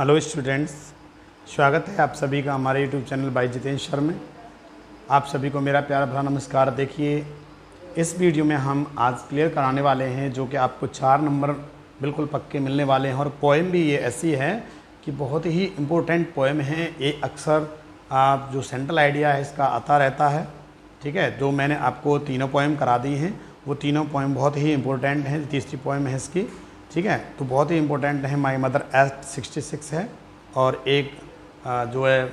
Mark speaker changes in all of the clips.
Speaker 1: Hello students, स्वागत है आप सभी का हमारे YouTube channel by Jitendra sir में। आप सभी को मेरा प्यारा भरा नमस्कार। देखिए, इस वीडियो में हम आज क्लियर कराने वाले हैं जो कि आपको 4 नंबर बिल्कुल पक्के मिलने वाले हैं। और पोएम भी ये ऐसी है कि बहुत ही इम्पोर्टेंट पोएम है। ये अक्सर आप जो सेंट्रल आइडिया है इसका आता रहता है। ठीक है, जो मैंने आपको तीनों पोएम करा दी हैं वो तीनों पोएम बहुत ही इम्पोर्टेंट हैं। तीसरी पोएम है इसकी, ठीक है, तो बहुत ही इम्पोर्टेंट है। माई मदर एट 66 है, और एक जो है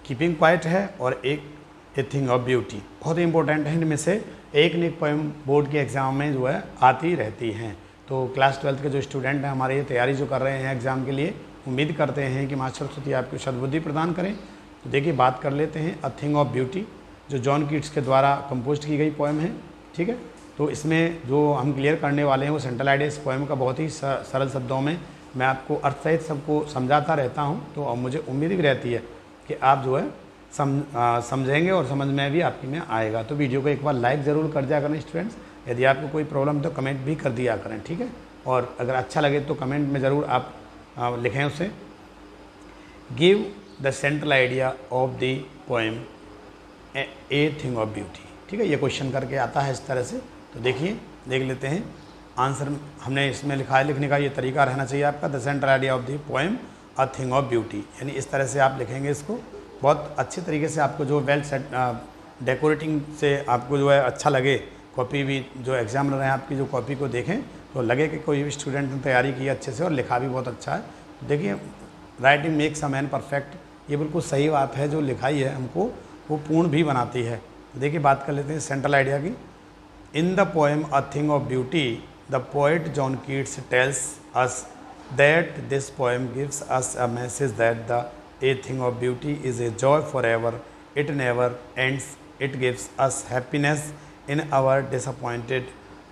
Speaker 1: कीपिंग क्वाइट है, और एक ए थिंग ऑफ ब्यूटी। बहुत ही इंपॉर्टेंट है। इनमें से एक न एक पोएम बोर्ड के एग्ज़ाम में जो है आती रहती हैं। तो क्लास 12th के जो स्टूडेंट हैं हमारे, ये तैयारी जो कर रहे हैं एग्ज़ाम के लिए, उम्मीद करते हैं कि माँ सरस्वती आपको सद्बुद्धि प्रदान करें। तो देखिए, बात कर लेते हैं अ थिंग ऑफ ब्यूटी, जो जॉन कीट्स के द्वारा कंपोज की गई पोएम है। ठीक है, तो इसमें जो हम क्लियर करने वाले हैं वो सेंट्रल आइडिया इस पोएम का बहुत ही सरल शब्दों में मैं आपको अर्थ सहित सबको समझाता रहता हूं। तो अब मुझे उम्मीद भी रहती है कि आप जो है समझेंगे और समझ में भी आपकी में आएगा। तो वीडियो को एक बार लाइक ज़रूर कर दिया करें स्टूडेंट्स। यदि आपको कोई प्रॉब्लम तो कमेंट भी कर दिया करें, ठीक है। और अगर अच्छा लगे तो कमेंट में ज़रूर आप लिखें उसे। Give the central idea of the poem A thing of beauty. ठीक है, ये क्वेश्चन करके आता है इस तरह से। तो देखिए, देख लेते हैं आंसर। हमने इसमें लिखा है, लिखने का ये तरीका रहना चाहिए आपका, the central idea of the poem a thing of beauty. यानी इस तरह से आप लिखेंगे इसको। बहुत अच्छे तरीके से आपको जो वेल सेट डेकोरेटिंग से आपको जो है अच्छा लगे। कॉपी भी जो एग्जाम रहे हैं आपकी जो कॉपी को देखें तो लगे कि कोई भी स्टूडेंट ने तैयारी की अच्छे से और लिखा भी बहुत अच्छा है। तो देखिए, writing makes a man perfect, ये बिल्कुल सही बात है। जो लिखाई है हमको वो पूर्ण भी बनाती है। तो देखिए, बात कर लेते हैं सेंट्रल आइडिया की। In the poem A Thing of Beauty, the poet John Keats tells us that this poem gives us a message that the a thing of beauty is a joy forever. It never ends. It gives us happiness in our disappointed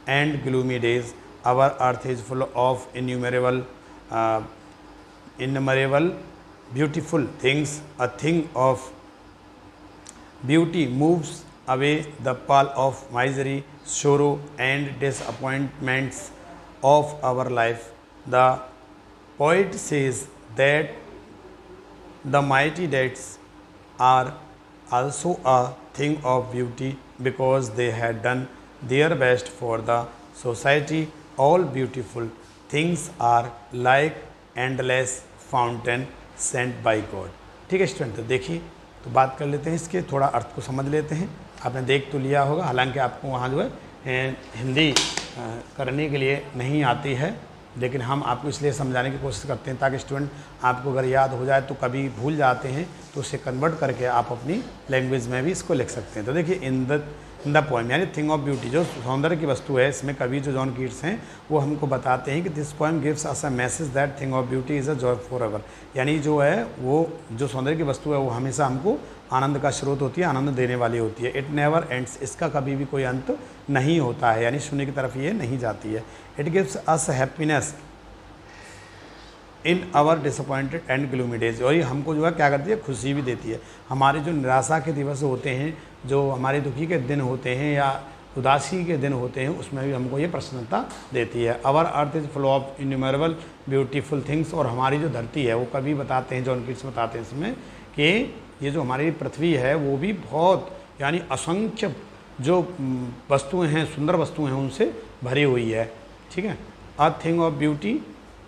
Speaker 1: and gloomy days. Our earth is full of innumerable beautiful things. A thing of beauty moves away the pall of misery, sorrow and disappointments of our life. The poet says that the mighty deeds are also a thing of beauty because they had done their best for the society. All beautiful things are like endless fountain sent by God. ठीक है student, तो देखिए, तो बात कर लेते हैं इसके, थोड़ा अर्थ को समझ लेते हैं। आपने देख तो लिया होगा, हालांकि आपको वहाँ जो है हिंदी करने के लिए नहीं आती है, लेकिन हम आपको इसलिए समझाने की कोशिश करते हैं ताकि स्टूडेंट आपको अगर याद हो जाए तो कभी भूल जाते हैं तो उसे कन्वर्ट करके आप अपनी लैंग्वेज में भी इसको लिख सकते हैं। तो देखिए, इन द पोएम यानी थिंग ऑफ ब्यूटी, जो सौंदर्य की वस्तु है, इसमें कवि जो जॉन कीट्स हैं वो हमको बताते हैं कि this poem gives us a message that thing of beauty is a joy for ever. यानी जो है वो जो सौंदर्य की वस्तु है वो हमेशा हमको आनंद का स्रोत होती है, आनंद देने वाली होती है। इट नेवर एंड्स, इसका कभी भी कोई अंत नहीं होता है, यानी शून्य की तरफ ये नहीं जाती है। It gives us happiness in our disappointed and gloomy days, और ये हमको जो है क्या करती है, खुशी भी देती है। हमारे जो निराशा के दिवस होते हैं, जो हमारे दुखी के दिन होते हैं या उदासी के दिन होते हैं, उसमें भी हमको ये प्रसन्नता देती है। Our earth is full of innumerable beautiful things, और हमारी जो धरती है वो कभी बताते हैं, जॉन कीट्स बताते हैं इसमें कि ये जो हमारी पृथ्वी है वो भी बहुत यानी असंख्य जो वस्तुएँ हैं, सुंदर वस्तुएँ हैं, उनसे भरी हुई है। ठीक है, a thing of beauty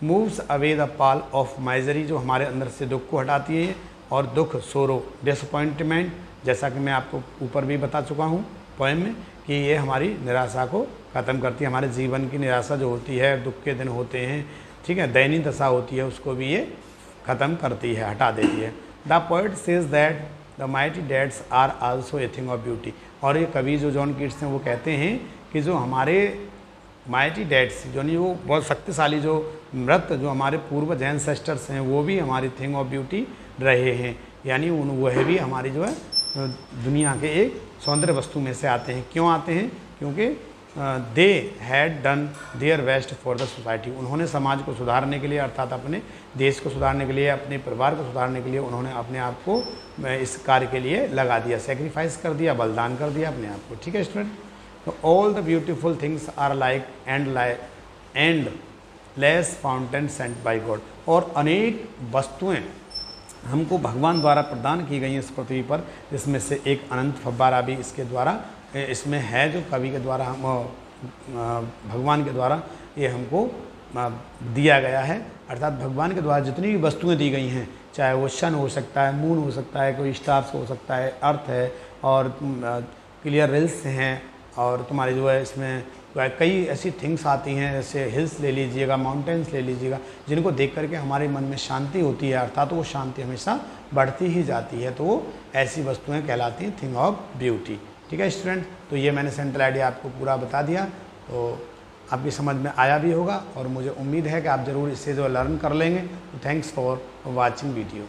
Speaker 1: moves away the Pal of misery, जो हमारे अंदर से दुख को हटाती है, और दुख, सोरो, डिसअपॉइंटमेंट, जैसा कि मैं आपको ऊपर भी बता चुका हूँ पोएम में कि ये हमारी निराशा को ख़त्म करती है। हमारे जीवन की निराशा जो होती है, दुख के दिन होते हैं, ठीक है, दयनीय दशा होती है, उसको भी ये ख़त्म करती है, हटा देती है। The poet says that the mighty deeds are also a thing of beauty, और ये कवि जो जॉन कीट्स हैं वो कहते हैं कि जो हमारे माइटी डेड्स, जो नहीं वो बहुत शक्तिशाली जो मृत जो हमारे पूर्व एंसेस्टर्स हैं, वो भी हमारी थिंग ऑफ ब्यूटी रहे हैं। यानी वह भी हमारी जो है दुनिया के एक सौंदर्य वस्तु में से आते हैं। क्यों आते हैं? क्योंकि they had done their best for the society, उन्होंने समाज को सुधारने के लिए, अर्थात अपने देश को सुधारने के लिए, अपने परिवार को सुधारने के लिए उन्होंने अपने आप को इस कार्य के लिए लगा दिया, सेक्रीफाइस कर दिया, बलिदान कर दिया अपने आप को। ठीक है स्टूडेंट, तो all the beautiful things are like endless fountain sent by God. और अनेक वस्तुएं हमको भगवान द्वारा प्रदान की गई हैं इस पृथ्वी पर, जिसमें से एक अनंत फव्वारा भी इसके द्वारा इसमें है, जो कवि के द्वारा हम भगवान के द्वारा ये हमको दिया गया है। अर्थात भगवान के द्वारा जितनी भी वस्तुएं दी गई हैं, चाहे वो सन हो सकता है, मून हो सकता है, कोई स्टार्स हो सकता है, अर्थ है, और क्लियर रिल्स हैं, और तुम्हारे जो है इसमें कई ऐसी थिंग्स आती हैं, जैसे हिल्स ले लीजिएगा, माउंटेन्स ले लीजिएगा, जिनको देख करके हमारे मन में शांति होती है, अर्थात वो शांति हमेशा बढ़ती ही जाती है। तो वो ऐसी वस्तुएं कहलाती हैं थिंग ऑफ ब्यूटी। ठीक है स्टूडेंट, तो ये मैंने सेंट्रल आइडिया आपको पूरा बता दिया, तो आपकी समझ में आया भी होगा, और मुझे उम्मीद है कि आप ज़रूर इससे जो लर्न कर लेंगे। तो थैंक्स फॉर वॉचिंग वीडियो।